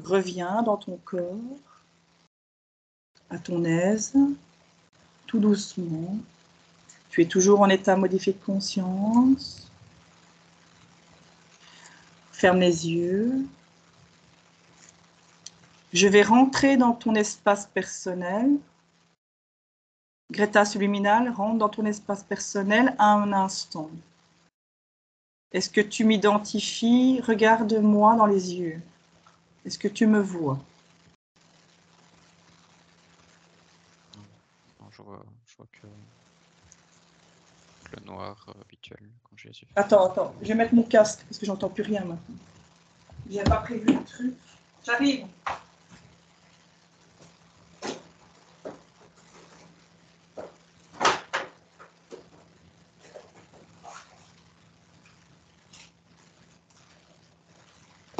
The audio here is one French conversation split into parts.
Reviens dans ton corps, à ton aise, tout doucement. Tu es toujours en état modifié de conscience. Ferme les yeux. Je vais rentrer dans ton espace personnel. Greta subliminale, rentre dans ton espace personnel à un instant. Est-ce que tu m'identifies? Regarde-moi dans les yeux. Est-ce que tu me vois? Non, je vois que le noir habituel quand j'ai les yeux. Attends, je vais mettre mon casque parce que j'entends plus rien maintenant. J'ai pas prévu le truc. J'arrive.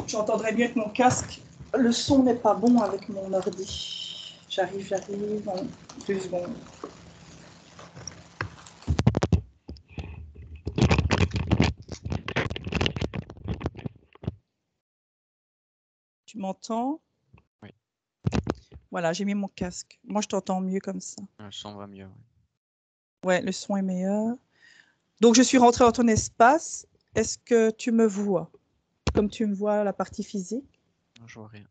J'entendrai mieux avec mon casque. Le son n'est pas bon avec mon ordi. J'arrive. En 2 secondes. Tu m'entends? Oui. Voilà, j'ai mis mon casque. Moi, je t'entends mieux comme ça. Le son va mieux. Ouais, le son est meilleur. Donc, je suis rentrée dans ton espace. Est-ce que tu me vois? Comme tu me vois la partie physique? Non, je vois rien.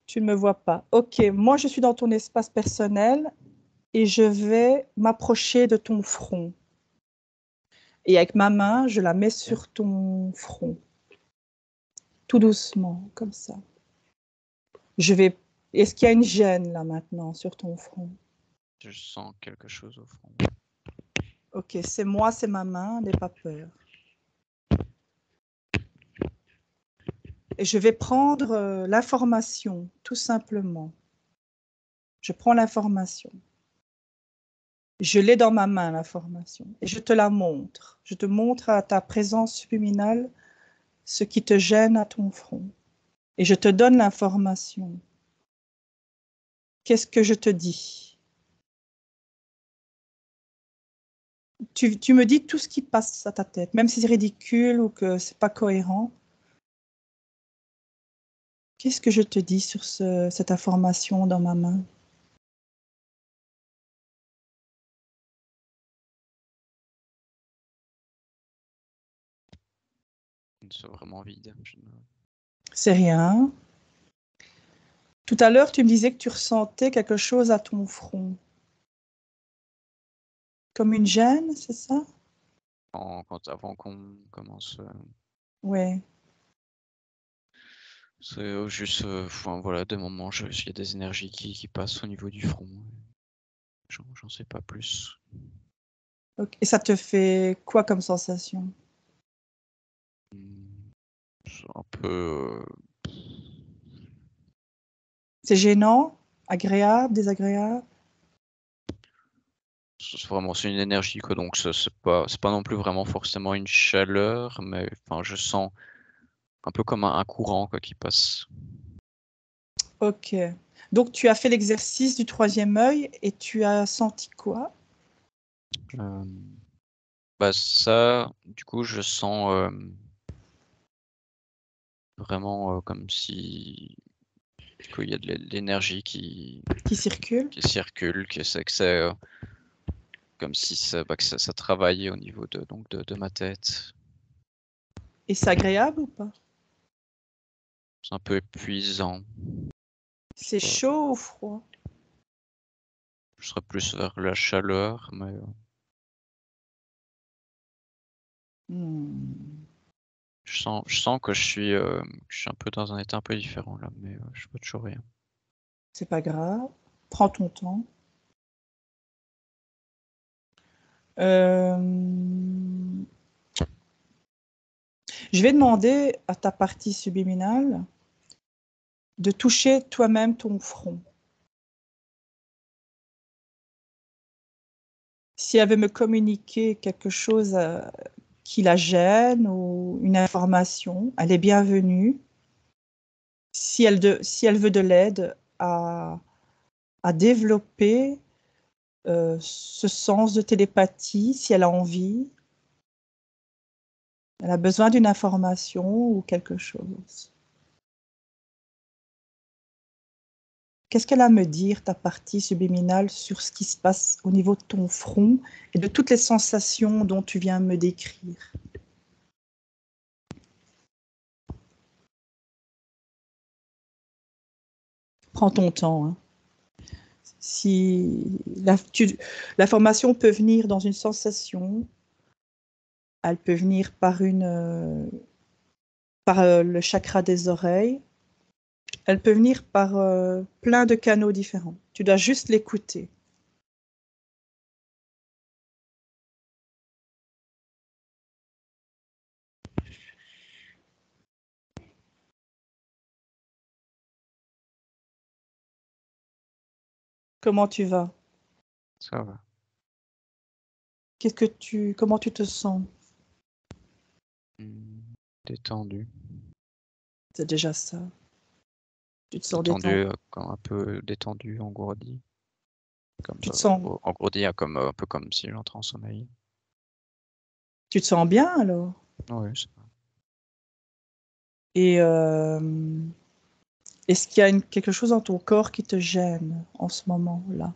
Tu ne me vois pas. Ok, moi, je suis dans ton espace personnel et je vais m'approcher de ton front. Et avec ma main, je la mets sur ton front. Tout doucement, comme ça. Est-ce qu'il y a une gêne là maintenant sur ton front? Je sens quelque chose au front. Ok, c'est moi, c'est ma main, n'aie pas peur. Et je vais prendre l'information, tout simplement. Je prends l'information. Je l'ai dans ma main, l'information. Et je te la montre. Je te montre à ta présence subliminale ce qui te gêne à ton front. Et je te donne l'information. Qu'est-ce que je te dis? Tu me dis tout ce qui passe à ta tête, même si c'est ridicule ou que c'est pas cohérent. Qu'est-ce que je te dis sur cette information dans ma main? C'est vraiment vide. C'est rien. Tout à l'heure, tu me disais que tu ressentais quelque chose à ton front. Comme une gêne, c'est ça? Avant qu'on commence. Ouais. C'est juste, voilà, des moments, il y a des énergies qui passent au niveau du front. J'en sais pas plus. Okay. Et ça te fait quoi comme sensation? C'est un peu. C'est gênant? Agréable? Désagréable? C'est une énergie, quoi, donc c'est pas non plus vraiment forcément une chaleur, mais enfin, je sens un peu comme un courant, quoi, qui passe. Ok. Donc, tu as fait l'exercice du troisième œil et tu as senti quoi? Bah ça, du coup, je sens vraiment comme si qu'il y a de l'énergie Qui circule? qui circule, que c'est comme si ça travaillait au niveau de ma tête. Et c'est agréable ou pas? C'est un peu épuisant. C'est Pas- chaud ou froid? Je serais plus vers la chaleur, mais je sens que je suis un peu dans un état un peu différent là, mais je vois toujours rien. C'est pas grave. Prends ton temps. Je vais demander à ta partie subliminale de toucher toi-même ton front. Si elle veut me communiquer quelque chose qui la gêne ou une information, elle est bienvenue. Si elle veut de l'aide à développer ce sens de télépathie, si elle a envie, elle a besoin d'une information ou quelque chose. Qu'est-ce qu'elle a à me dire, ta partie subliminale, sur ce qui se passe au niveau de ton front et de toutes les sensations dont tu viens me décrire? Prends ton temps. Hein. Si l'information peut venir dans une sensation, elle peut venir par le chakra des oreilles, elle peut venir par plein de canaux différents. Tu dois juste l'écouter. Comment tu vas? Ça va. Comment tu te sens? Détendu. C'est déjà ça. Tu te sens Détendu, un peu détendu, engourdi. Comme, tu te sens, engourdi, comme, un peu comme si j'entrais en sommeil. tu te sens bien alors? Oui, c'est vrai. Et est-ce qu'il y a quelque chose dans ton corps qui te gêne en ce moment-là?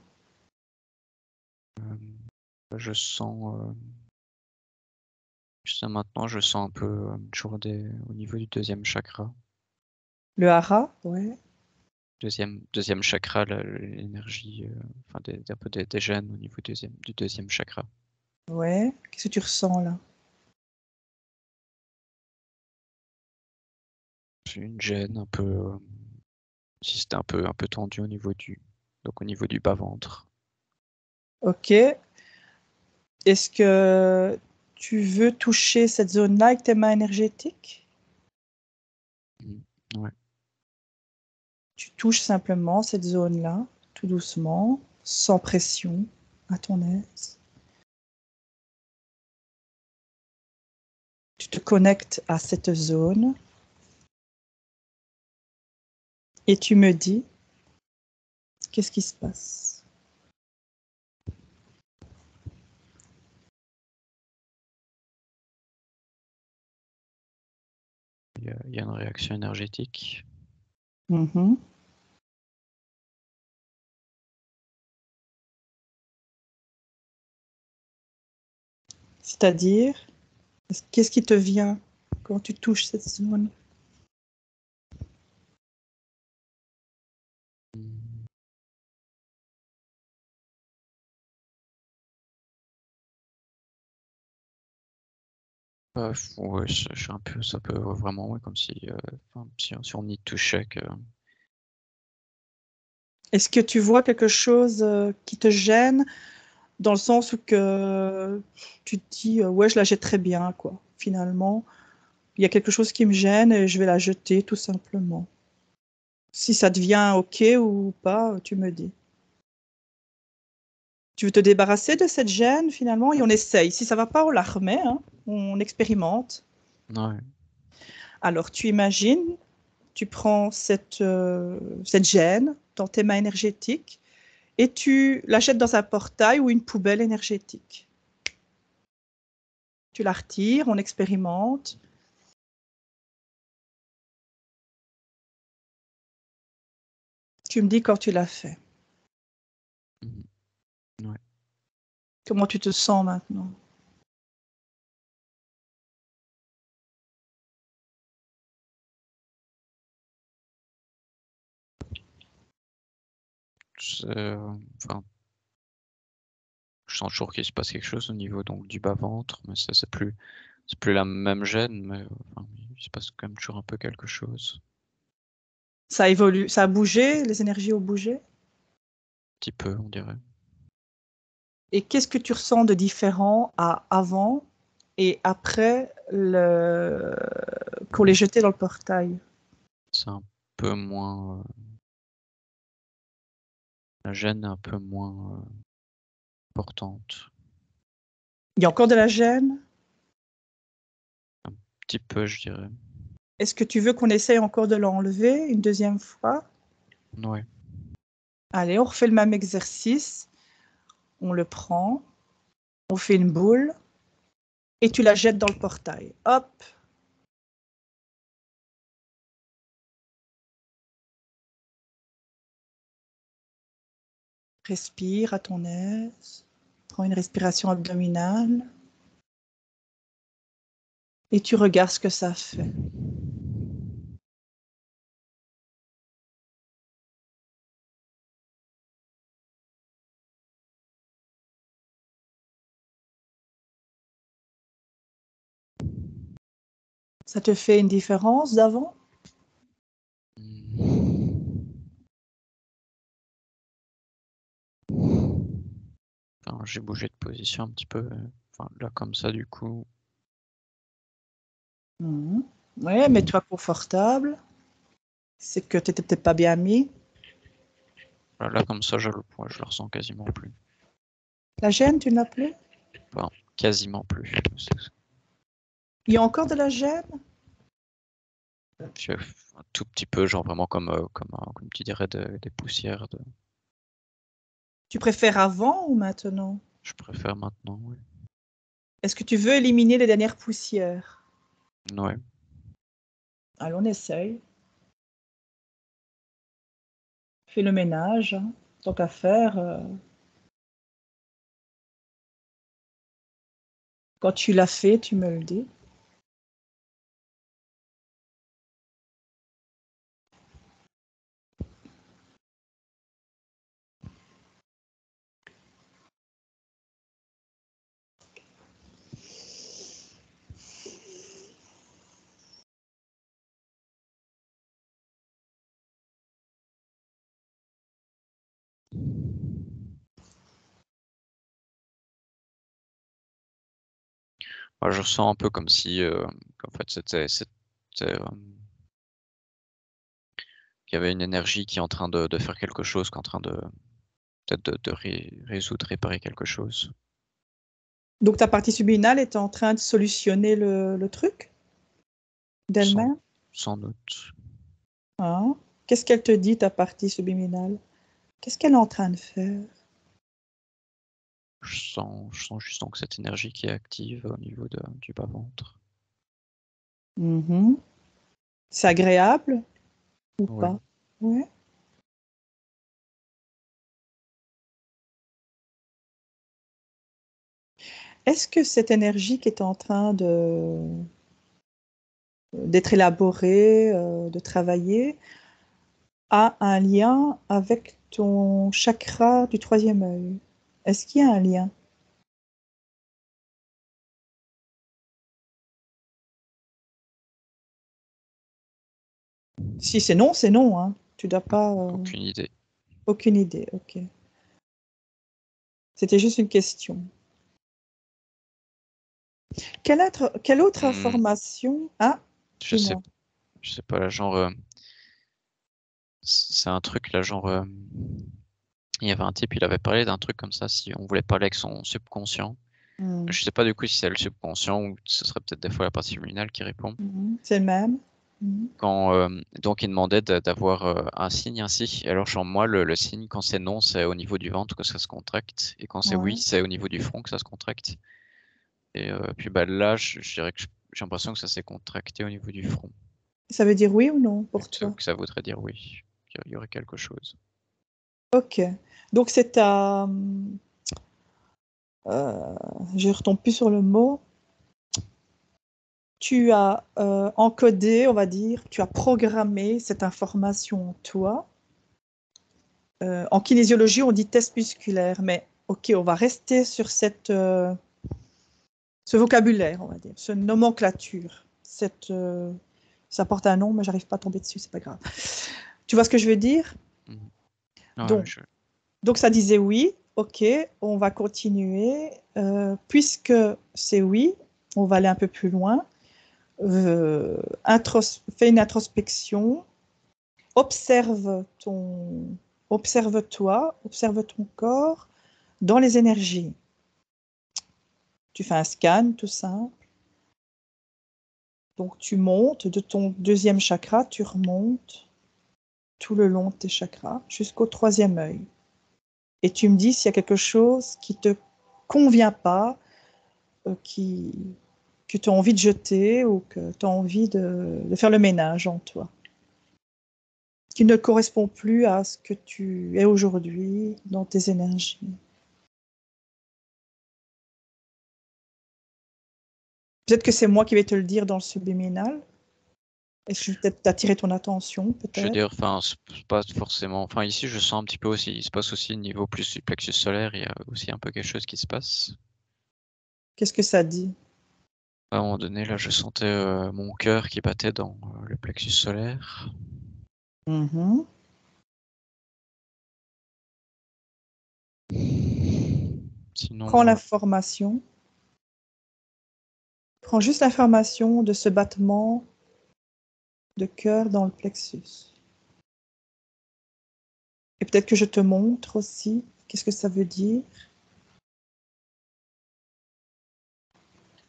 Je sens, jusqu'à maintenant, je sens un peu toujours au niveau du deuxième chakra. Le hara? Ouais. Deuxième chakra, l'énergie, enfin un peu des gènes au niveau du deuxième chakra. Ouais. Qu'est-ce que tu ressens là? J'ai une gêne un peu, si c'était un peu tendu au niveau du bas-ventre. Ok. Est-ce que tu veux toucher cette zone-là avec tes mains énergétiques? Ouais. Tu touches simplement cette zone-là, tout doucement, sans pression, à ton aise. Tu te connectes à cette zone et tu me dis, qu'est-ce qui se passe? Il y a une réaction énergétique. Mhm. C'est-à-dire, qu'est-ce qui te vient quand tu touches cette zone? Ouais, je suis un peu, ça peut vraiment, ouais, comme si, enfin, si on y touchait que. Est-ce que tu vois quelque chose qui te gêne dans le sens où que tu te dis, ouais, je la jette très bien, quoi. Finalement, il y a quelque chose qui me gêne et je vais la jeter tout simplement. Si ça devient OK ou pas, tu me dis. Tu veux te débarrasser de cette gêne finalement et on essaye. Si ça va pas, on la remet, hein. On expérimente. Ouais. Alors tu imagines, tu prends cette gêne dans tes mains énergétiques et tu la jettes dans un portail ou une poubelle énergétique. Tu la retires, on expérimente. Tu me dis quand tu l'as fait. Ouais. Comment tu te sens maintenant? Enfin, je sens toujours qu'il se passe quelque chose au niveau donc du bas-ventre, mais ça c'est plus la même gêne, mais enfin, il se passe quand même toujours un peu quelque chose. Ça évolue, ça a bougé, les énergies ont bougé. Un petit peu, on dirait. Et qu'est-ce que tu ressens de différent à avant et après qu'on les jetait dans le portail? C'est un peu moins, la gêne est un peu moins, importante. Il y a encore de la gêne? Un petit peu, je dirais. Est-ce que tu veux qu'on essaye encore de l'enlever une deuxième fois? Ouais. Allez, on refait le même exercice. On le prend, on fait une boule et tu la jettes dans le portail. Hop! Respire à ton aise. Prends une respiration abdominale. Et tu regardes ce que ça fait. Ça te fait une différence d'avant? Enfin, j'ai bougé de position un petit peu. Enfin, là, comme ça, du coup. Oui, mets-toi confortable. C'est que tu n'étais peut-être pas bien mis. Là, comme ça, je le ressens quasiment plus. La gêne, tu ne l'as plus? Enfin, quasiment plus. Il y a encore de la gêne? Puis, un tout petit peu, genre vraiment comme tu dirais, des poussières. Tu préfères avant ou maintenant? Je préfère maintenant, oui. Est-ce que tu veux éliminer les dernières poussières? Ouais. Allons, on essaye. Fais le ménage, hein. Tant qu'à faire. Quand tu l'as fait, tu me le dis. Moi, je ressens un peu comme si, qu'en fait, qu'il y avait une énergie qui est en train de faire quelque chose, qui est en train de peut-être de résoudre, réparer quelque chose. Donc ta partie subliminale est en train de solutionner le truc Sans, d'elle-même? sans doute. Hein? Qu'est-ce qu'elle te dit, ta partie subliminale? Qu'est-ce qu'elle est en train de faire? Je sens juste donc cette énergie qui est active au niveau du bas-ventre. Mhm. C'est agréable ou Oui. pas? Ouais. Est-ce que cette énergie qui est en train d'être élaborée, de travailler, a un lien avec ton chakra du troisième œil? Est-ce qu'il y a un lien? Si c'est non, hein. Tu dois pas. Aucune idée. Aucune idée, ok. C'était juste une question. Quelle autre information? Ah, Je sais, dis-moi. je sais pas, là, genre, c'est un truc là, genre, il y avait un type, il avait parlé d'un truc comme ça, si on voulait parler avec son subconscient. Hmm. Je sais pas du coup si c'est le subconscient ou ce serait peut-être des fois la partie luminale qui répond. C'est le même. Mhm. Quand, donc il demandait d'avoir un signe ainsi. Alors chez moi, le signe, quand c'est non, c'est au niveau du ventre que ça se contracte. Et quand c'est oui, Ouais. c'est au niveau du front que ça se contracte. Et puis bah, là, je dirais que j'ai l'impression que ça s'est contracté au niveau du front. Ça veut dire oui ou non Et pour toi? que ça voudrait dire oui, qu'il y aurait quelque chose. Ok. Donc c'est ta... je retombe plus sur le mot. Tu as encodé, on va dire, tu as programmé cette information en toi. En kinésiologie, on dit test musculaire, mais ok, on va rester sur ce vocabulaire, on va dire, ce nomenclature. Ça porte un nom, mais j'arrive pas à tomber dessus, c'est pas grave. Tu vois ce que je veux dire? Mhm. Ouais, Donc, donc ça disait oui, ok, on va continuer. Puisque c'est oui, on va aller un peu plus loin. Fais une introspection, observe observe-toi, observe ton corps dans les énergies. Tu fais un scan tout simple. Donc tu montes de ton deuxième chakra, tu remontes tout le long de tes chakras jusqu'au troisième œil. Et tu me dis s'il y a quelque chose qui te convient pas, que tu as envie de jeter ou que tu as envie de faire le ménage en toi. qui ne correspond plus à ce que tu es aujourd'hui dans tes énergies. Peut-être que c'est moi qui vais te le dire dans le subliminal. Est-ce que je vais peut-être t'attirer ton attention, Je veux peut-être? dire, enfin, c'est pas forcément. Enfin, ici, je sens un petit peu aussi. Il se passe aussi au niveau plus du plexus solaire. Il y a aussi un peu quelque chose qui se passe. Qu'est-ce que ça dit? À un moment donné, là, je sentais mon cœur qui battait dans le plexus solaire. Mhm. Prends Sinon, l'information. Prends juste l'information de ce battement de cœur dans le plexus. Et peut-être que je te montre aussi qu'est-ce que ça veut dire.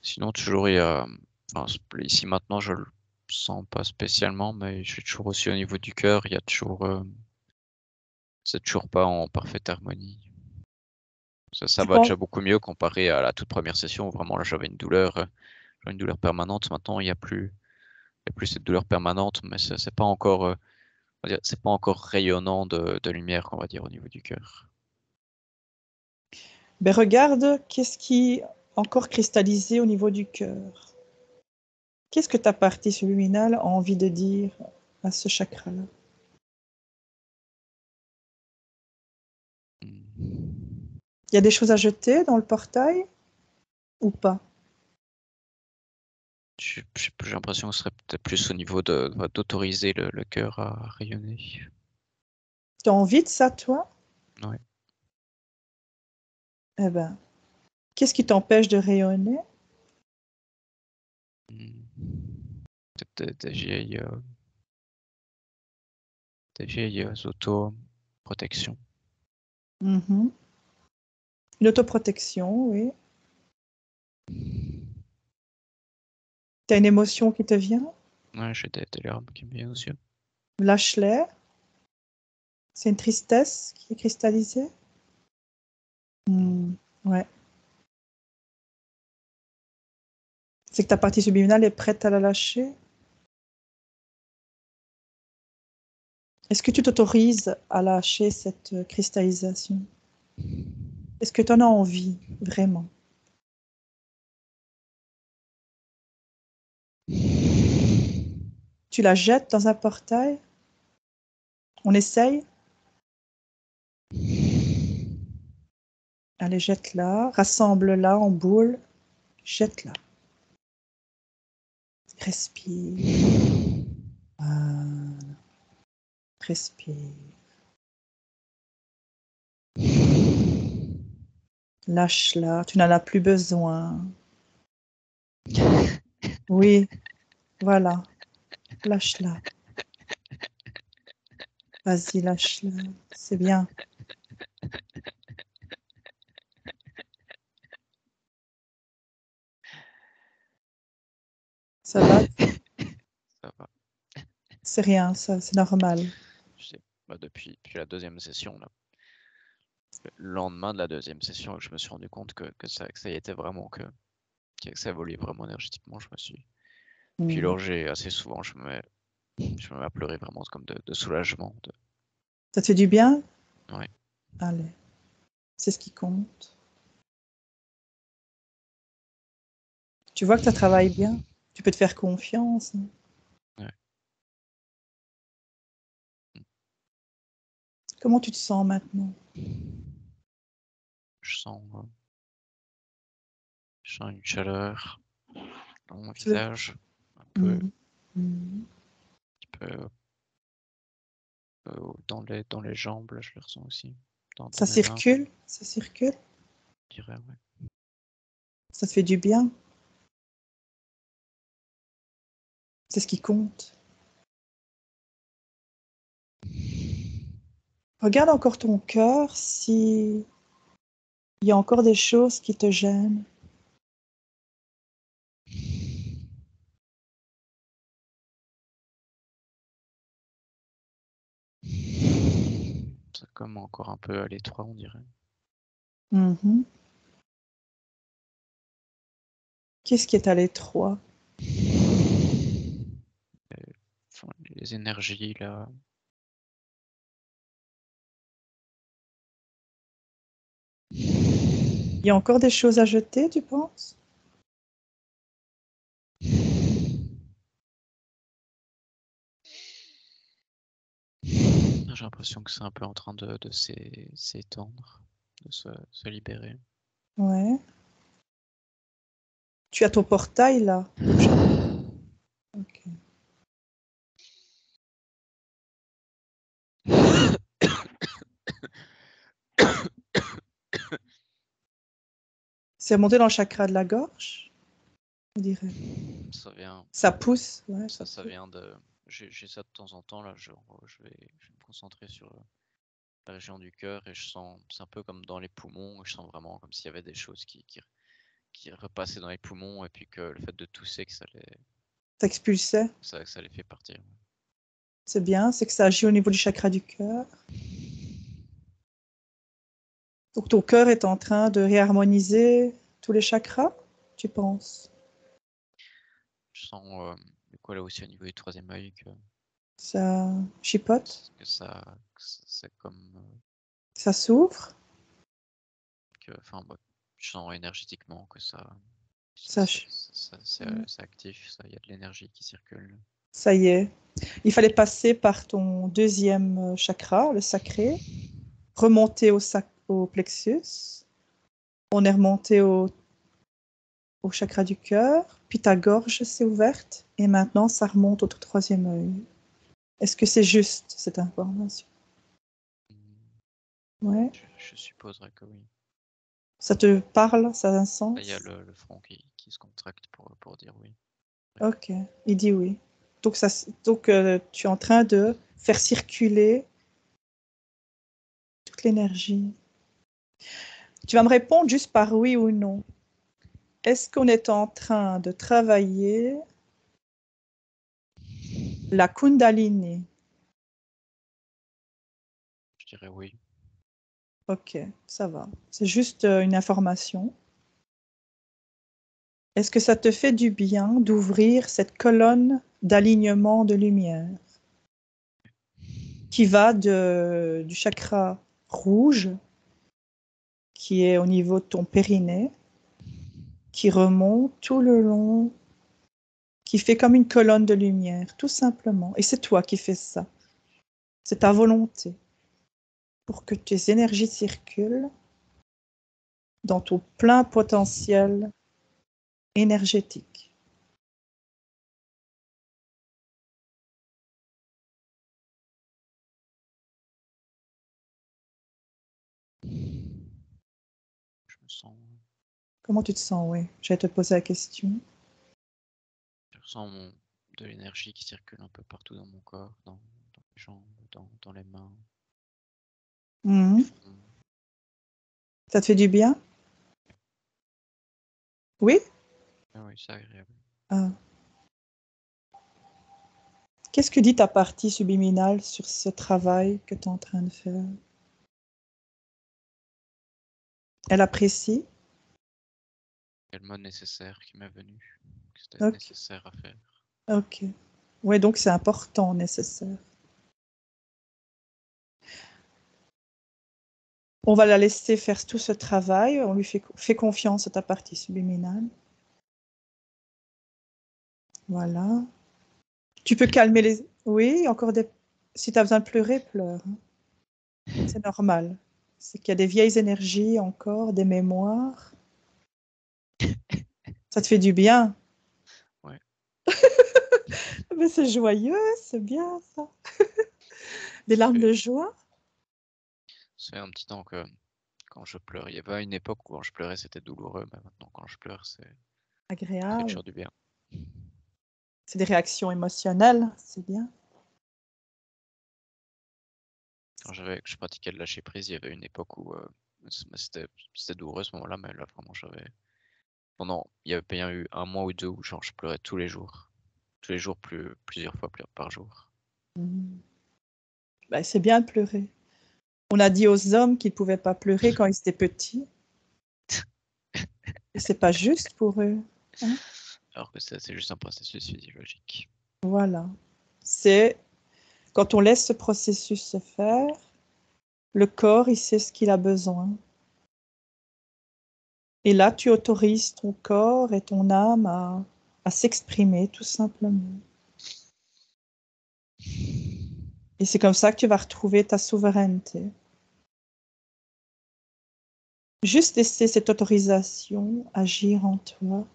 sinon toujours il y a. Enfin, ici maintenant, je le sens pas spécialement, mais je suis toujours aussi au niveau du cœur. Il y a toujours. C'est toujours pas en parfaite harmonie. Ça Tu va penses, déjà beaucoup mieux comparé à la toute première session où vraiment là j'avais une douleur permanente. Maintenant, il y a plus cette douleur permanente, mais c'est pas encore, on va dire, c'est pas encore rayonnant de lumière, on va dire, au niveau du cœur. ben regarde qu'est-ce qui est encore cristallisé au niveau du cœur. Qu'est-ce que ta partie subliminale a envie de dire à ce chakra-là? Il y a des choses à jeter dans le portail ou pas? J'ai l'impression que ce serait peut-être plus au niveau d'autoriser le cœur à rayonner. Tu as envie de ça, toi? Ouais. Eh ben, qu'est-ce qui t'empêche de rayonner? Peut-être des vieilles autoprotections. Mhm. Une autoprotection, oui. Tu as une émotion qui te vient? Ouais, j'ai des larmes qui me viennent aux yeux. Lâche-les. C'est une tristesse qui est cristallisée? Ouais. C'est que ta partie subliminale est prête à la lâcher? Est-ce que tu t'autorises à lâcher cette cristallisation? Est-ce que tu en as envie, vraiment? Tu la jettes dans un portail? On essaye? Allez, jette-la, rassemble-la en boule, jette-la. Respire. Voilà. Respire. Lâche-la, tu n'en as plus besoin. Oui, voilà, lâche-la. Vas-y, lâche-la, c'est bien. Ça va? Ça va. C'est rien, ça, c'est normal. Je sais, bah, depuis la deuxième session, là, le lendemain de la deuxième session, je me suis rendu compte que ça y était vraiment, que ça évoluait vraiment énergétiquement. Puis Mm. alors, j'ai assez souvent, je me mets à pleurer vraiment comme de soulagement. Ça te fait du bien? Ouais. Allez, c'est ce qui compte. Tu vois que ça travaille bien. Tu peux te faire confiance. Ouais. Comment tu te sens maintenant? Je sens, euh, je sens une chaleur dans mon Tu veux- visage, un peu, Mm. Mm. peu dans les jambes, là, je le ressens aussi. Dans Ça mes mains, circule, ça circule. je dirais, ouais. Ça te fait du bien. C'est ce qui compte. Regarde encore ton cœur si il y a encore des choses qui te gênent. C'est comme encore un peu à l'étroit, on dirait. Mhm. Qu'est-ce qui est à l'étroit? Et, enfin, les énergies, là, Il y a encore des choses à jeter, tu penses? J'ai l'impression que c'est un peu en train de s'étendre, de se libérer. Ouais. Tu as ton portail là. Ok. C'est remonté dans le chakra de la gorge, on dirait. Ça vient, Ça pousse, ouais, ça pousse. vient de. J'ai ça de temps en temps là. Je vais me concentrer sur la région du cœur et je sens, c'est un peu comme dans les poumons. Je sens vraiment comme s'il y avait des choses qui repassaient dans les poumons et puis que le fait de tousser, que Ça expulsait. ça les fait partir. C'est bien, c'est que ça agit au niveau du chakra du cœur. Donc ton cœur est en train de réharmoniser tous les chakras, tu penses? Je sens du coup là aussi au niveau du troisième œil Ça chipote, que c'est comme ça s'ouvre, enfin je sens énergétiquement que ça, c'est actif, ça, il y a de l'énergie qui circule. ça y est. Il fallait passer par ton deuxième chakra, le sacré, remonter au plexus. On est remonté au chakra du cœur, puis ta gorge s'est ouverte, et maintenant ça remonte au troisième œil. Est-ce que c'est juste cette information? Ouais. Je supposerais que oui. Ça te parle, ça a un sens? Là, il y a le front qui se contracte pour dire oui. Ok, il dit oui. Donc, tu es en train de faire circuler toute l'énergie. Tu vas me répondre juste par oui ou non. Est-ce qu'on est en train de travailler la Kundalini? Je dirais oui. Ok, ça va. C'est juste une information. Est-ce que ça te fait du bien d'ouvrir cette colonne d'alignement de lumière qui va du chakra rouge, qui est au niveau de ton périnée, qui remonte tout le long, qui fait comme une colonne de lumière, tout simplement. Et c'est toi qui fais ça. C'est ta volonté pour que tes énergies circulent dans ton plein potentiel énergétique. Je me sens. Comment tu te sens? Oui, j'allais te poser la question. Je ressens de l'énergie qui circule un peu partout dans mon corps, dans les jambes, dans les mains. Mmh. Ça te fait du bien? Oui? Ah oui, c'est agréable. Ah. Qu'est-ce que dit ta partie subliminale sur ce travail que tu es en train de faire? Elle apprécie? Il y a le mot nécessaire qui m'est venu. C'était Ok. nécessaire à faire. Ok. Ouais, donc c'est important, nécessaire. On va la laisser faire tout ce travail. On lui fait confiance à ta partie subliminale. Voilà. Tu peux calmer les... Oui, encore des... Si tu as besoin de pleurer, pleure. C'est normal. C'est qu'il y a des vieilles énergies encore, des mémoires. Ça te fait du bien. Ouais. Mais c'est joyeux, c'est bien ça. Des larmes de joie. C'est un petit temps que quand je pleure, il y avait une époque où quand je pleurais c'était douloureux, mais maintenant quand je pleure ça fait Agréable. toujours du bien. C'est des réactions émotionnelles, c'est bien. Quand je pratiquais le lâcher prise, il y avait une époque où c'était douloureux ce moment-là, mais là vraiment il y avait bien eu un mois ou deux où genre je pleurais tous les jours plusieurs fois par jour. Mmh. Ben, c'est bien de pleurer. On a dit aux hommes qu'ils ne pouvaient pas pleurer quand ils étaient petits. Et c'est pas juste pour eux. Hein. Alors que c'est juste un processus physiologique. Voilà. C'est quand on laisse ce processus se faire, le corps, il sait ce qu'il a besoin. Et là, tu autorises ton corps et ton âme à s'exprimer, tout simplement. Et c'est comme ça que tu vas retrouver ta souveraineté. Juste laisser cette autorisation agir en toi,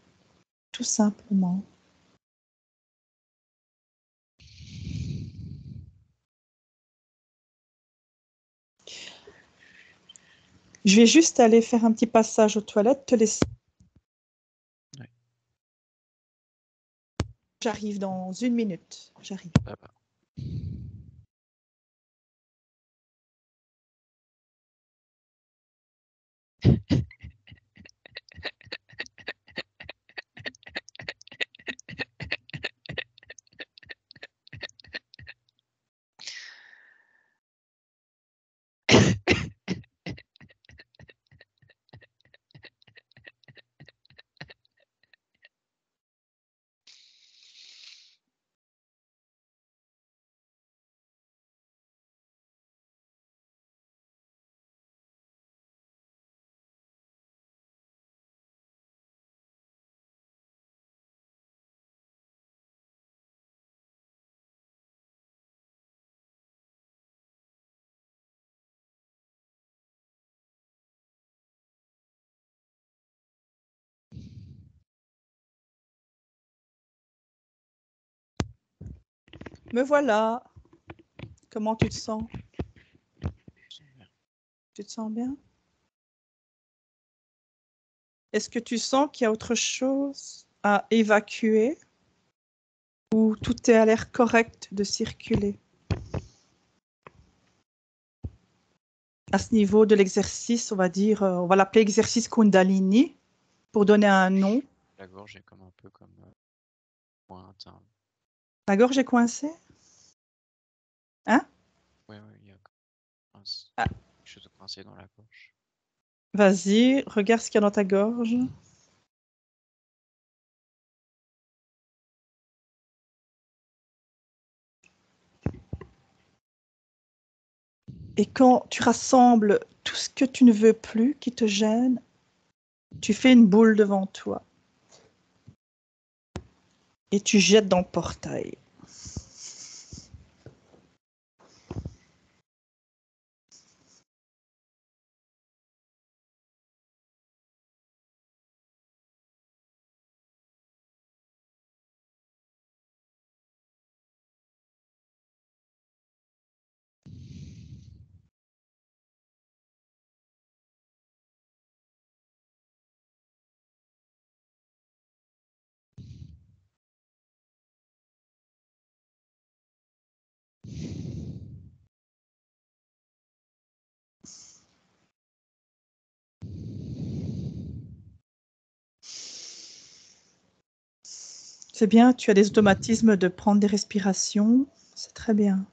tout simplement. Je vais juste aller faire un petit passage aux toilettes, te laisser. Oui. J'arrive dans 1 minute. J'arrive. Ah bah. Me voilà. Comment tu te sens? Tu te sens bien? Est-ce que tu sens qu'il y a autre chose à évacuer ou tout est à l'air correct de circuler? À ce niveau de l'exercice, on va dire, on va l'appeler exercice Kundalini pour donner un nom. La gorge est comme un peu comme pointe. Hein. La gorge est coincée? Hein? Oui, il y a quelque chose de coincé dans la gorge. Vas-y, regarde ce qu'il y a dans ta gorge. Et quand tu rassembles tout ce que tu ne veux plus, qui te gêne, tu fais une boule devant toi. Et tu jettes dans le portail. C'est bien, tu as des automatismes de prendre des respirations. C'est très bien.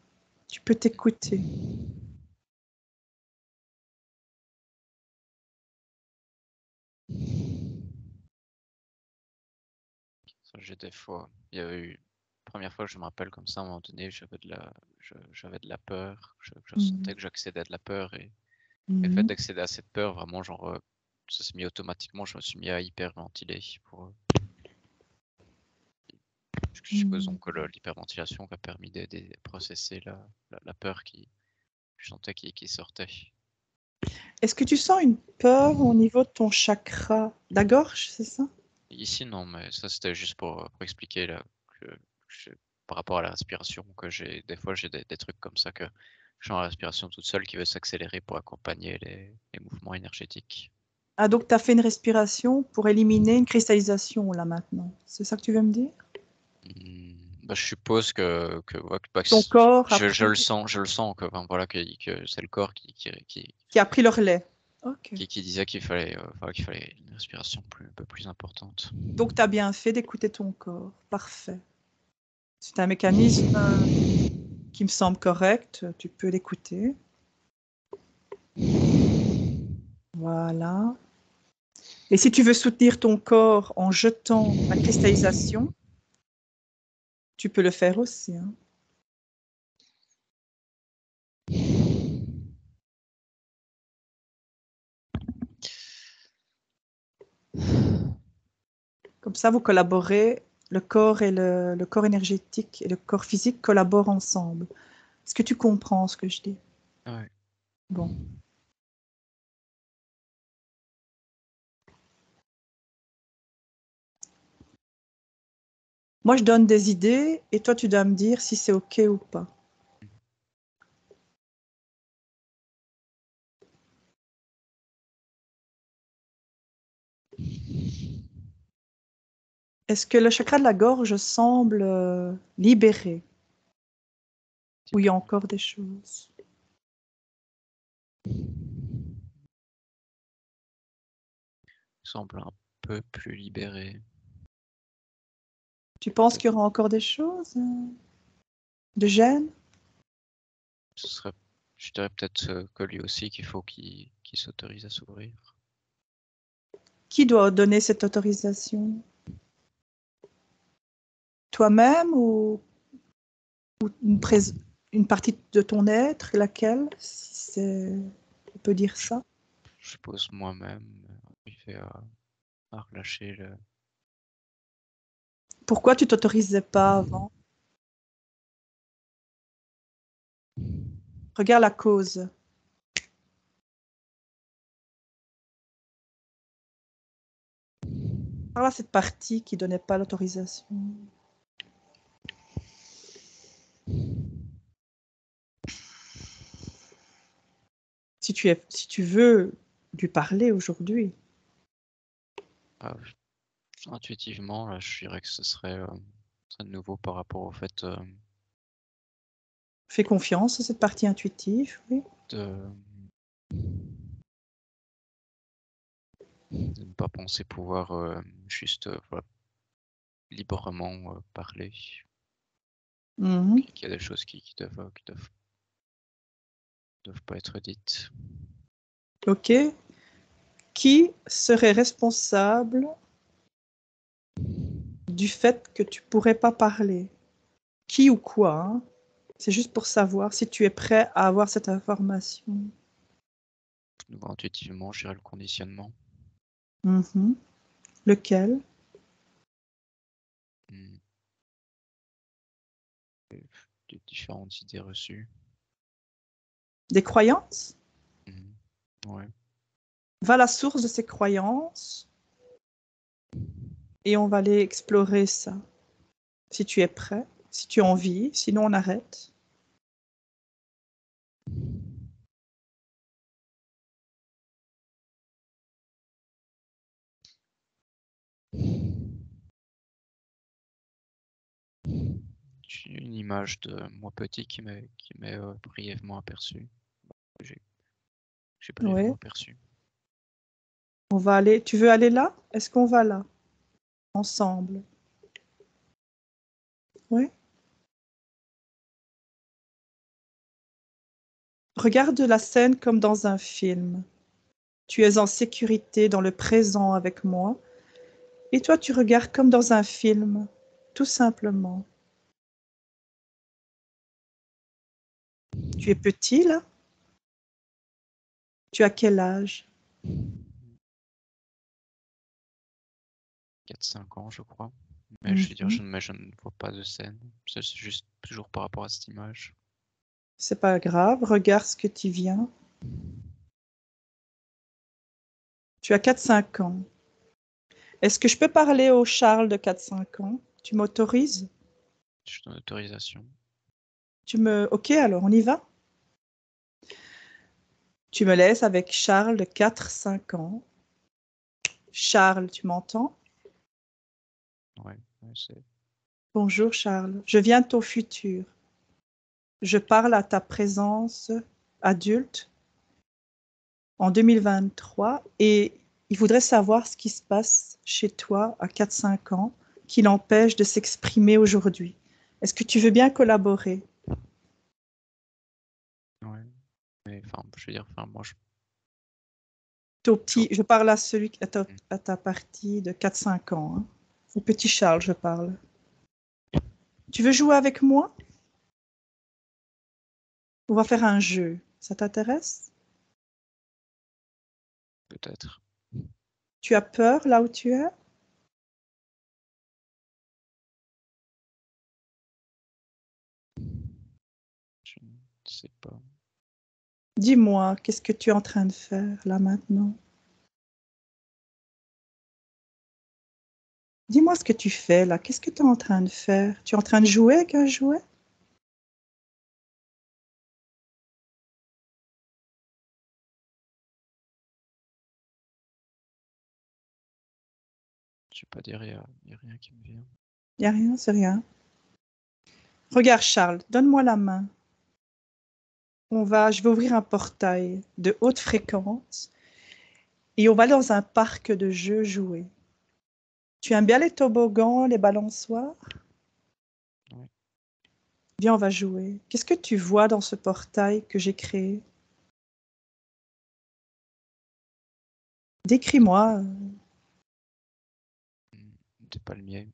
Tu peux t'écouter. Ça, j'ai des fois. Il y avait eu. Première fois que je me rappelle comme ça, à un moment donné, j'avais de la peur. Je sentais que j'accédais à de la peur et le fait d'accéder à cette peur, vraiment, genre, ça s'est mis automatiquement. Je me suis mis à hyperventiler pour. Je suppose donc que l'hyperventilation a permis de processer la peur qui je sentais qui sortait. Est-ce que tu sens une peur au niveau de ton chakra, la gorge, c'est ça? Ici, non, mais ça c'était juste pour expliquer là, que par rapport à la respiration, que des fois j'ai des trucs comme ça que je sens la respiration toute seule qui veut s'accélérer pour accompagner les mouvements énergétiques. Ah, donc tu as fait une respiration pour éliminer une cristallisation là maintenant. C'est ça que tu veux me dire? Bah, je suppose ouais, bah, Ton corps a je pris, le sens que, enfin, voilà, que c'est le corps qui a pris le relais. Ok. qui disait voilà, qu'il fallait une respiration un peu plus importante. Donc tu as bien fait d'écouter ton corps. Parfait. C'est un mécanisme qui me semble correct. Tu peux l'écouter. Voilà. Et si tu veux soutenir ton corps en jetant la cristallisation, tu peux le faire aussi. Hein. Comme ça, vous collaborez, le corps et le corps énergétique et le corps physique collaborent ensemble. Est-ce que tu comprends ce que je dis? Ouais. Bon. Moi, je donne des idées et toi, tu dois me dire si c'est OK ou pas. Est-ce que le chakra de la gorge semble libéré ou il y a encore des choses? Semble un peu plus libéré. Tu penses qu'il y aura encore des choses de gêne? Ce serait, je dirais peut-être que lui aussi qu'il faut qu'il s'autorise à s'ouvrir. Qui doit donner cette autorisation? Toi-même ou une partie de ton être, laquelle? Si on peut dire ça. Je suppose moi-même, arriver à relâcher le. Pourquoi tu t'autorisais pas avant? Regarde la cause. Parle à cette partie qui donnait pas l'autorisation. Si tu veux lui parler aujourd'hui. Ah, intuitivement, là, je dirais que ce serait de nouveau par rapport au fait Fais confiance à cette partie intuitive, oui. de ne pas penser pouvoir juste voilà, librement parler. Mhm. Qu'il y a des choses qui doivent pas être dites. OK. Qui serait responsable du fait que tu pourrais pas parler? Qui ou quoi, hein? C'est juste pour savoir si tu es prêt à avoir cette information. De nouveau, intuitivement, je dirais le conditionnement. Mhm. Lequel? De différentes idées reçues. Des croyances? Ouais. Va à la source de ces croyances et on va aller explorer ça. Si tu es prêt, si tu as envie, sinon on arrête. J'ai une image de moi petit qui m'est brièvement aperçue. J'ai brièvement Oui. aperçu. On va aller. Tu veux aller là? Est-ce qu'on va là? Ensemble. Oui. Regarde la scène comme dans un film. Tu es en sécurité dans le présent avec moi. Et toi, tu regardes comme dans un film, tout simplement. Tu es petit là? Tu as quel âge? 4-5 ans, je crois. Mais je veux dire, Mhm. je ne vois pas de scène. C'est juste toujours par rapport à cette image. C'est pas grave, regarde ce que tu viens. Tu as 4-5 ans. Est-ce que je peux parler au Charles de 4-5 ans? Tu m'autorises? Je donne autorisation. Ok, alors on y va? Tu me laisses avec Charles de 4-5 ans. Charles, tu m'entends? Ouais, c'est. Bonjour Charles, je viens de ton futur. Je parle à ta présence adulte en 2023 et il voudrait savoir ce qui se passe chez toi à 4-5 ans qui l'empêche de s'exprimer aujourd'hui. Est-ce que tu veux bien collaborer? Ouais. Mais enfin, je veux dire, enfin, moi, Je parle à celui à ta partie de 4-5 ans. Hein. Au petit Charles, je parle. Tu veux jouer avec moi? On va faire un jeu. Ça t'intéresse? peut-être. Tu as peur là où tu es? Je ne sais pas. Dis-moi, qu'est-ce que tu es en train de faire là maintenant? Dis-moi ce que tu fais là. Qu'est-ce que tu es en train de faire? Tu es en train de jouer avec un jouet? Je sais pas dire, il y a rien qui me vient. Il n'y a rien, c'est rien. Regarde Charles, donne-moi la main. Je vais ouvrir un portail de haute fréquence et on va dans un parc de jeux jouer. Tu aimes bien les toboggans, les balançoires? Oui. Viens, on va jouer. Qu'est-ce que tu vois dans ce portail que j'ai créé? Décris-moi. Des palmiers.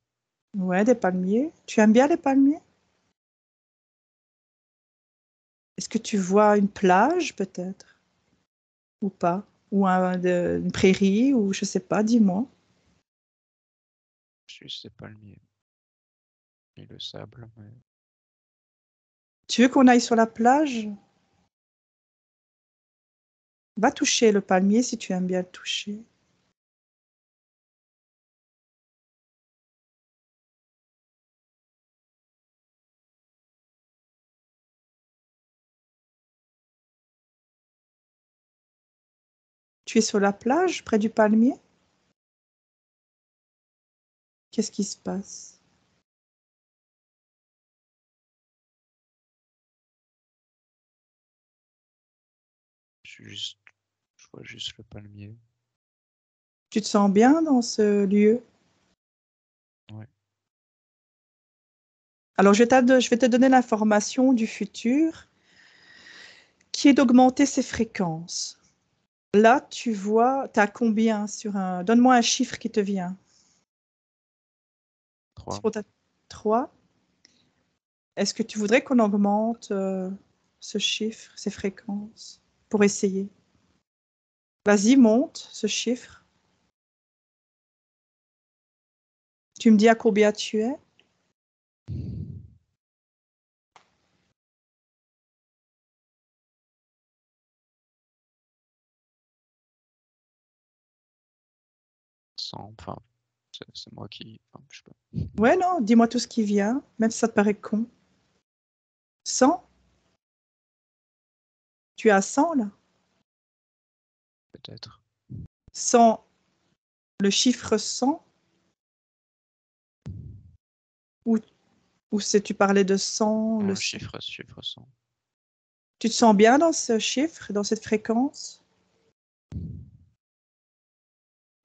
Ouais, des palmiers. Tu aimes bien les palmiers? Est-ce que tu vois une plage peut-être? Ou pas? Ou une prairie? Ou je sais pas, dis-moi. Juste des palmiers. Et le sable. Mais... Tu veux qu'on aille sur la plage? Va toucher le palmier si tu aimes bien le toucher. Tu es sur la plage, près du palmier? Qu'est-ce qui se passe? je vois juste le palmier. Tu te sens bien dans ce lieu? Ouais. Alors, je vais te donner l'information du futur qui est d'augmenter ses fréquences. Là, tu vois, tu as combien sur un... Donne-moi un chiffre qui te vient. 3. 3. Est-ce que tu voudrais qu'on augmente ce chiffre, ces fréquences, pour essayer? Vas-y, monte ce chiffre. Tu me dis à combien tu es? 100. Enfin, c'est moi qui... Enfin, je sais pas. Ouais, non, dis-moi tout ce qui vient, même si ça te paraît con. 100? Tu es à 100 là? Peut-être. 100, le chiffre 100? Ou, ou c'est tu parlais de 100, Non, le le 100? chiffre 100. Tu te sens bien dans ce chiffre, dans cette fréquence?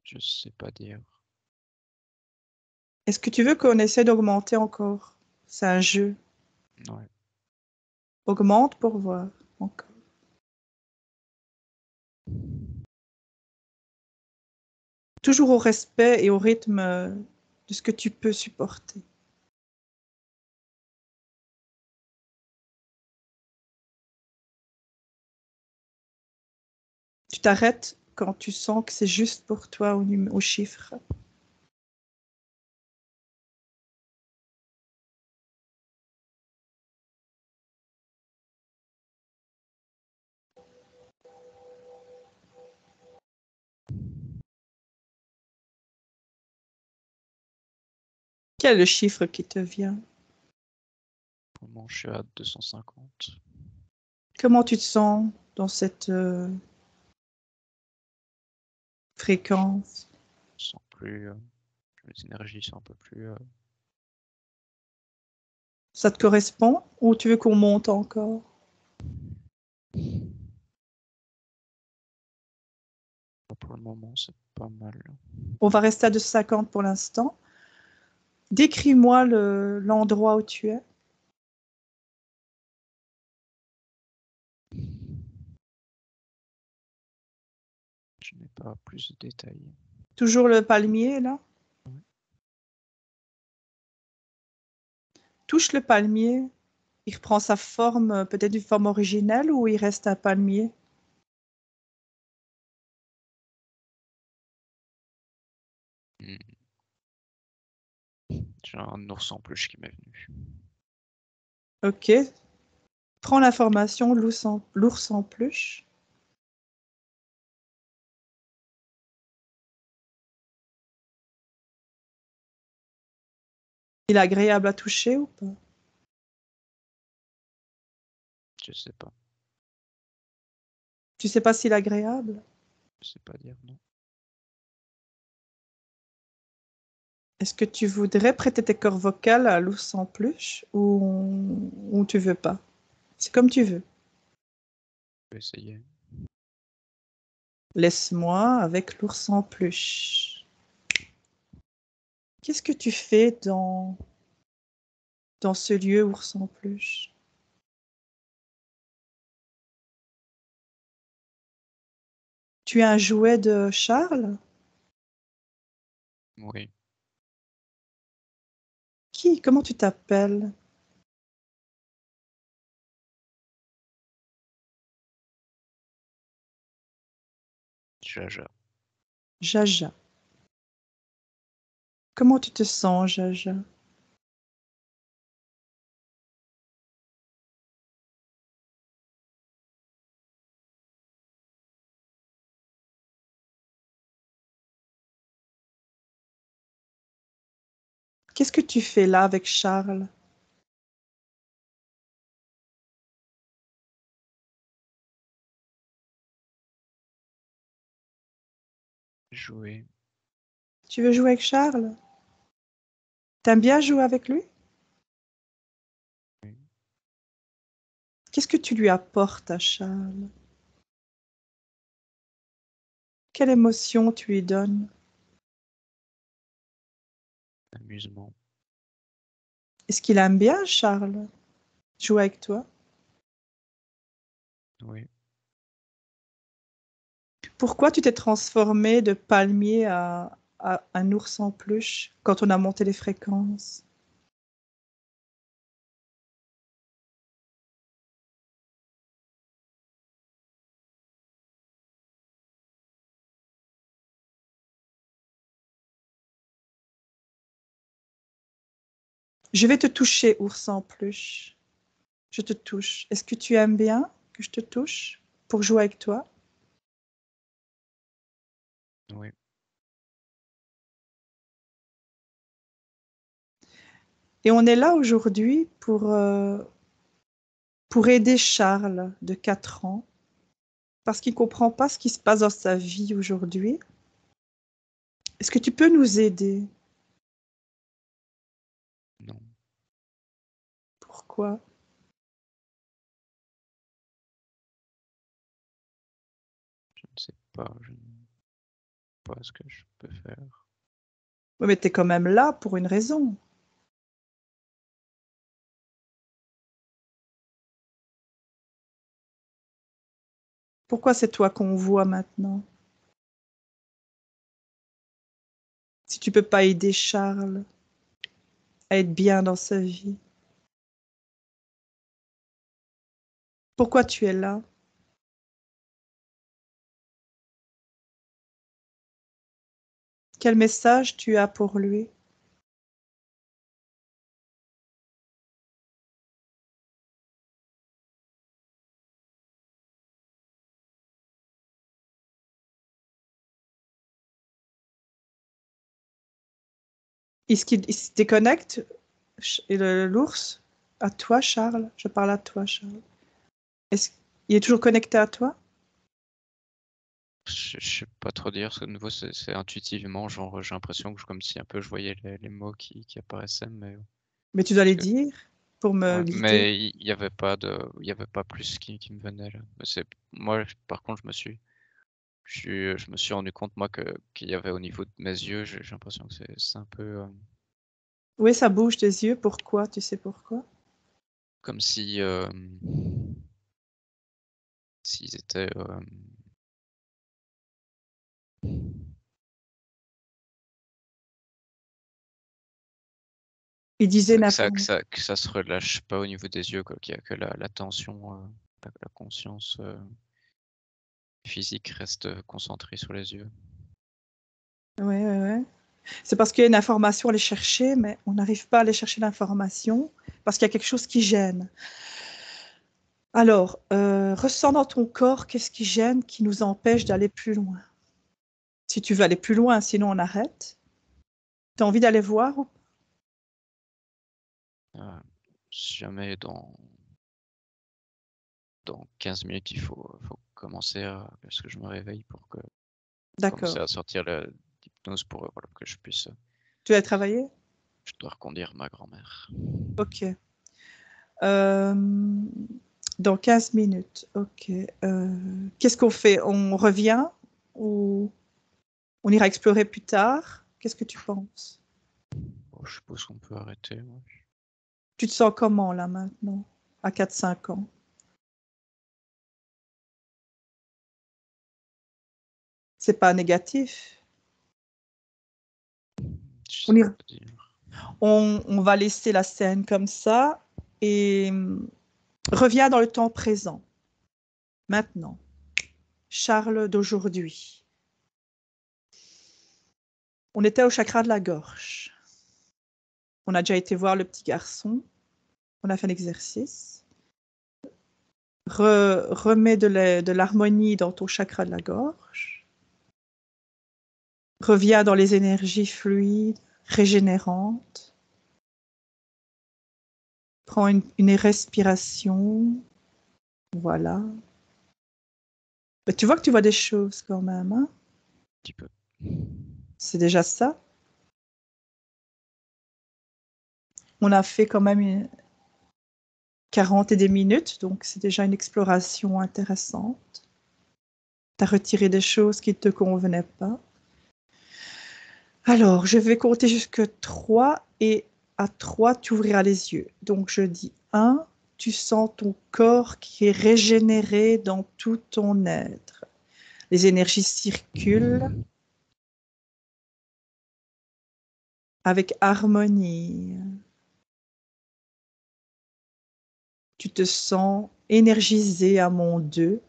Je sais pas dire. Est-ce que tu veux qu'on essaie d'augmenter encore? C'est un jeu. Ouais. Augmente pour voir encore. Toujours au respect et au rythme de ce que tu peux supporter. Tu t'arrêtes quand tu sens que c'est juste pour toi au chiffre. Quel est le chiffre qui te vient? Pour le moment, je suis à 250. Comment tu te sens dans cette fréquence? Je sens plus... les énergies sont un peu plus... Ça te correspond ou tu veux qu'on monte encore? Pour le moment, c'est pas mal. On va rester à 250 pour l'instant. Décris-moi l'endroit où tu es. Je n'ai pas plus de détails. Toujours le palmier là? Ouais. Touche le palmier. Il reprend sa forme, peut-être une forme originelle ou il reste un palmier? J'ai un ours en peluche qui m'est venu. Ok. Prends l'information, l'ours en peluche. Il est agréable à toucher ou pas? Je sais pas. Tu sais pas s'il est agréable? Je sais pas dire non. Est-ce que tu voudrais prêter tes cordes vocales à l'ours en peluche ou tu veux pas? C'est comme tu veux. Je vais essayer. Laisse-moi avec l'ours en peluche. Qu'est-ce que tu fais dans ce lieu ours en peluche? Tu es un jouet de Charles? Oui. Qui? Comment tu t'appelles? Jaja. Jaja. Comment tu te sens, Jaja? Qu'est-ce que tu fais là avec Charles? Jouer. Tu veux jouer avec Charles? T'aimes bien jouer avec lui? Oui. Qu'est-ce que tu lui apportes à Charles? Quelle émotion tu lui donnes? Amusement. Est-ce qu'il aime bien, Charles, jouer avec toi? Oui. Pourquoi tu t'es transformé de palmier à un ours en peluche quand on a monté les fréquences? Je vais te toucher, ours en peluche. Je te touche. Est-ce que tu aimes bien que je te touche pour jouer avec toi? Oui. Et on est là aujourd'hui pour aider Charles de 4 ans parce qu'il ne comprend pas ce qui se passe dans sa vie aujourd'hui. Est-ce que tu peux nous aider? Non. Pourquoi? Je ne sais pas. Je ne sais pas ce que je peux faire. Oui, mais tu es quand même là pour une raison. Pourquoi c'est toi qu'on voit maintenant? Si tu peux pas aider Charles à être bien dans sa vie, pourquoi tu es là? Quel message tu as pour lui? Est-ce qu'il se déconnecte, l'ours, à toi, Charles? Je parle à toi, Charles. Est-ce qu'il est toujours connecté à toi? Je sais pas trop dire. Ce nouveau, c'est intuitivement, genre, j'ai l'impression que comme si un peu je voyais les mots qui apparaissaient, mais Mais tu dois les que- dire pour me ouais. guider. Mais il y avait pas il y avait pas plus qui me venait là. Mais moi, par contre, je me suis rendu compte moi qu'il y avait au niveau de mes yeux, j'ai l'impression que c'est un peu Oui, ça bouge tes yeux. Pourquoi? Tu sais pourquoi? comme si s'ils étaient Il disait ça, n'importe. que ça se relâche pas au niveau des yeux, quoi, qu'il y a que la tension, la conscience physique reste concentrée sur les yeux. Ouais, ouais, ouais. C'est parce qu'il y a une information à aller chercher, mais on n'arrive pas à aller chercher l'information parce qu'il y a quelque chose qui gêne. Alors, ressens dans ton corps qu'est-ce qui gêne, qui nous empêche d'aller plus loin. Si tu veux aller plus loin, sinon on arrête. Tu as envie d'aller voir ou Si jamais dans 15 minutes, il faut commencer à ce que je me réveille pour commencer D'accord. à sortir l'hypnose pour voilà, que je puisse. Tu vas travailler? Je dois reconduire ma grand-mère. Ok. Euh, dans 15 minutes. Ok. Qu'est-ce qu'on fait? On revient ou on ira explorer plus tard? Qu'est-ce que tu penses? Bon, je suppose qu'on peut arrêter. Ouais. Tu te sens comment là maintenant, à 4-5 ans? C'est pas négatif. Je On, sais y- pas dire. on va laisser la scène comme ça et reviens dans le temps présent. Maintenant, Charles d'aujourd'hui. On était au chakra de la gorge. On a déjà été voir le petit garçon. On a fait un exercice. Remets de l'harmonie dans ton chakra de la gorge. Reviens dans les énergies fluides, régénérantes. Prends une respiration. Voilà. Mais tu vois que tu vois des choses quand même, hein? Un petit peu. C'est déjà ça. On a fait quand même 40 et des minutes, donc c'est déjà une exploration intéressante. Tu as retiré des choses qui ne te convenaient pas. Alors, je vais compter jusqu'à 3 et à 3, tu ouvriras les yeux. Donc, je dis 1, tu sens ton corps qui est régénéré dans tout ton être. Les énergies circulent avec harmonie. Tu te sens énergisé à mon 2.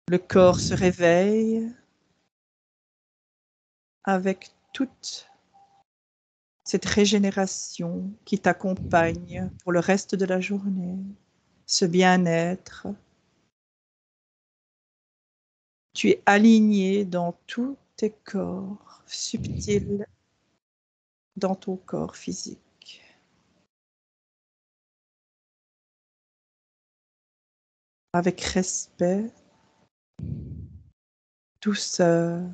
Le corps se réveille avec toute cette régénération qui t'accompagne pour le reste de la journée, ce bien-être. Tu es aligné dans tous tes corps subtils, dans ton corps physique. Avec respect, douceur.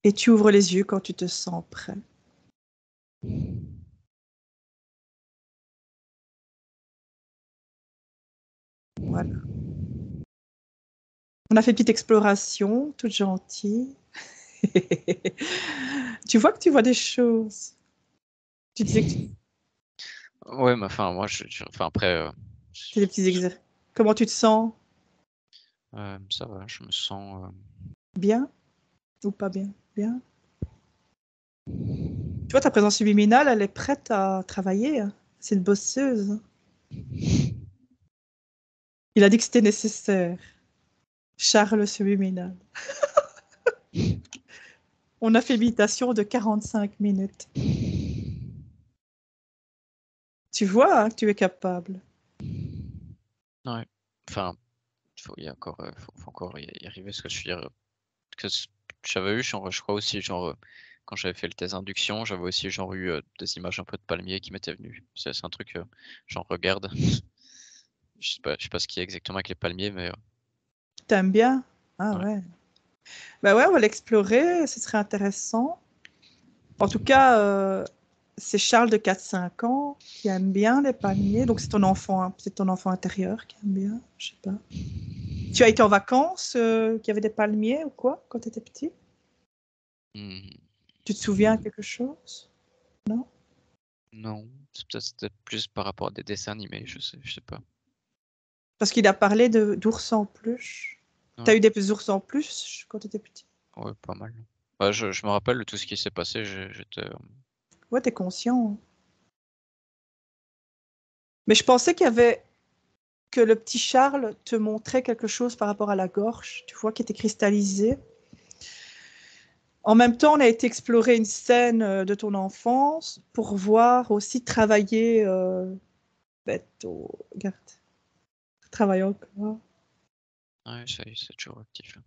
Et tu ouvres les yeux quand tu te sens prêt. Voilà. On a fait une petite exploration, toute gentille. Tu vois que tu vois des choses. Tu disais que tu Ouais, mais enfin, moi, enfin, après, fais des petits exercices. Comment tu te sens? ça va, je me sens. Bien ou pas bien? Bien. Tu vois, ta présence subliminale, elle est prête à travailler, hein. C'est une bosseuse. Il a dit que c'était nécessaire. Charles subliminal. On a fait méditation de 45 minutes. Tu vois hein, que tu es capable. Ouais. Enfin, faut encore y arriver. Ce que je veux dire, j'avais eu, genre, je crois aussi, genre, quand j'avais fait le test d'induction, j'avais aussi, genre, eu des images un peu de palmiers qui m'étaient venues. C'est un truc, genre, regarde. Je sais pas ce qu'il y a exactement avec les palmiers, mais T'aimes bien? Ah ouais. ouais. Ben ouais, on va l'explorer, ce serait intéressant. En tout cas, c'est Charles de 4-5 ans qui aime bien les palmiers. Donc c'est ton enfant, hein, c'est ton enfant intérieur qui aime bien, je sais pas. Tu as été en vacances, qu'il y avait des palmiers ou quoi, quand tu étais petit? Hmm, Tu te souviens de quelque chose? Non? non, c'était plus par rapport à des dessins animés, je sais pas. Parce qu'il a parlé d'ours en peluche. Tu as Ouais, eu des ours en peluche quand tu étais petit? ouais, pas mal. Bah, je me rappelle de tout ce qui s'est passé, j'étais. Ouais, tu es conscient, hein. Mais je pensais qu'il y avait que le petit Charles te montrait quelque chose par rapport à la gorge, tu vois, qui était cristallisé. En même temps, on a été explorer une scène de ton enfance pour voir aussi travailler. Regarde, travaille encore. Ouais, ça y est, c'est toujours actif.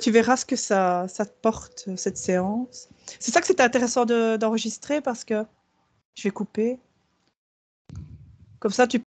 Tu verras ce que ça te porte, cette séance. C'est ça que c'était intéressant d'enregistrer parce que je vais couper. Comme ça, tu